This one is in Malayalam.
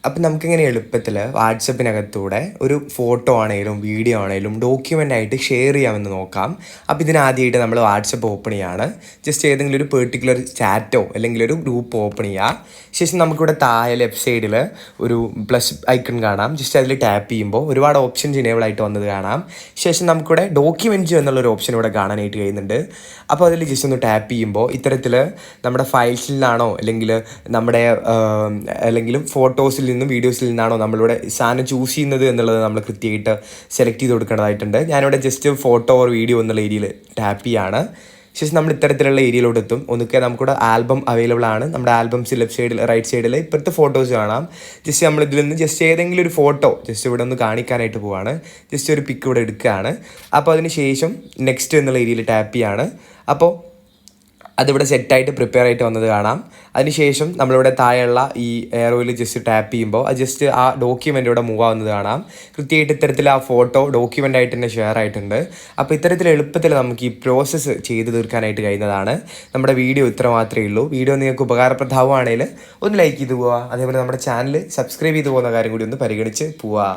അപ്പം നമുക്കിങ്ങനെ എളുപ്പത്തിൽ വാട്സപ്പിനകത്തൂടെ ഒരു ഫോട്ടോ ആണെങ്കിലും വീഡിയോ ആണെങ്കിലും ഡോക്യുമെൻ്റ് ആയിട്ട് ഷെയർ ചെയ്യാമെന്ന് നോക്കാം. അപ്പോൾ ഇതിനാദ്യമായിട്ട് നമ്മൾ വാട്സപ്പ് ഓപ്പൺ ചെയ്യാണ്. ജസ്റ്റ് ഏതെങ്കിലും ഒരു പെർട്ടിക്കുലർ ചാറ്റോ അല്ലെങ്കിൽ ഒരു ഗ്രൂപ്പ് ഓപ്പൺ ചെയ്യുക. ശേഷം നമുക്കിവിടെ താഴെ ലെഫ്റ്റ് സൈഡിൽ ഒരു പ്ലസ് ഐക്കൺ കാണാം. ജസ്റ്റ് അതിൽ ടാപ്പ് ചെയ്യുമ്പോൾ ഒരുപാട് ഓപ്ഷൻസ് ഇനേബിൾ ആയിട്ട് വന്നത് കാണാം. ശേഷം നമുക്കിവിടെ ഡോക്യുമെൻറ്റ്സ് എന്നുള്ളൊരു ഓപ്ഷൻ ഇവിടെ കാണാനായിട്ട് കഴിയുന്നുണ്ട്. അപ്പോൾ അതിൽ ജസ്റ്റ് ഒന്ന് ടാപ്പ് ചെയ്യുമ്പോൾ ഇത്തരത്തിൽ നമ്മുടെ ഫയൽസിൽ നിന്നാണോ അല്ലെങ്കിൽ ഫോട്ടോസിൽ നിന്നും വീഡിയോസിൽ നിന്നാണോ നമ്മളിവിടെ സാധനം ചൂസ് ചെയ്യുന്നത് എന്നുള്ളത് നമ്മൾ കൃത്യമായിട്ട് സെലക്ട് ചെയ്ത് കൊടുക്കേണ്ടതായിട്ടുണ്ട്. ഞാനിവിടെ ജസ്റ്റ് ഫോട്ടോ ഓർ വീഡിയോ എന്നുള്ള ഏരിയയിൽ ടാപ്പ് ചെയ്യാണ്. ശേഷം നമ്മൾ ഇത്തരത്തിലുള്ള ഏരിയയിലോട്ട് എത്തും. ഒന്നുകിൽ നമുക്കിവിടെ ആൽബം അവൈലബിൾ ആണ്. നമ്മുടെ ആൽബംസ് ലെഫ്റ്റ് സൈഡിൽ റൈറ്റ് സൈഡിൽ ഇപ്പോഴത്തെ ഫോട്ടോസ് കാണാം. ജസ്റ്റ് നമ്മൾ ഇതിൽ നിന്ന് ജസ്റ്റ് ഏതെങ്കിലും ഒരു ഫോട്ടോ ജസ്റ്റ് ഇവിടെ ഒന്ന് കാണിക്കാനായിട്ട് പോവാണ്. ജസ്റ്റ് ഒരു പിക്ക് ഇവിടെ എടുക്കുകയാണ്. അപ്പോൾ അതിന് ശേഷം നെക്സ്റ്റ് എന്നുള്ള ഏരിയയിൽ ടാപ്പ് ചെയ്യാണ്. അപ്പോൾ അതിവിടെ സെറ്റായിട്ട് പ്രിപ്പയർ ആയിട്ട് വന്നത് കാണാം. അതിനുശേഷം നമ്മളിവിടെ താഴെയുള്ള ഈ എയറോയിൽ ജസ്റ്റ് ടാപ്പ് ചെയ്യുമ്പോൾ അത് ജസ്റ്റ് ആ ഡോക്യുമെൻ്റ് ഇവിടെ മൂവ് ആവുന്നത് കാണാം. കൃത്യമായിട്ട് ഇത്തരത്തിൽ ആ ഫോട്ടോ ഡോക്യുമെൻ്റ് ആയിട്ട് തന്നെ ഷെയർ ആയിട്ടുണ്ട്. അപ്പോൾ ഇത്തരത്തിൽ എളുപ്പത്തിൽ നമുക്ക് ഈ പ്രോസസ്സ് ചെയ്ത് തീർക്കാനായിട്ട് കഴിയുന്നതാണ്. നമ്മുടെ വീഡിയോ ഇത്ര മാത്രമേ ഉള്ളൂ. വീഡിയോ നിങ്ങൾക്ക് ഉപകാരപ്രദമാവുകയാണെങ്കിൽ ഒന്ന് ലൈക്ക് ചെയ്ത് പോവുക. അതേപോലെ നമ്മുടെ ചാനൽ സബ്സ്ക്രൈബ് ചെയ്ത് പോകുന്ന കാര്യം കൂടി ഒന്ന് പരിഗണിച്ച് പോവുക.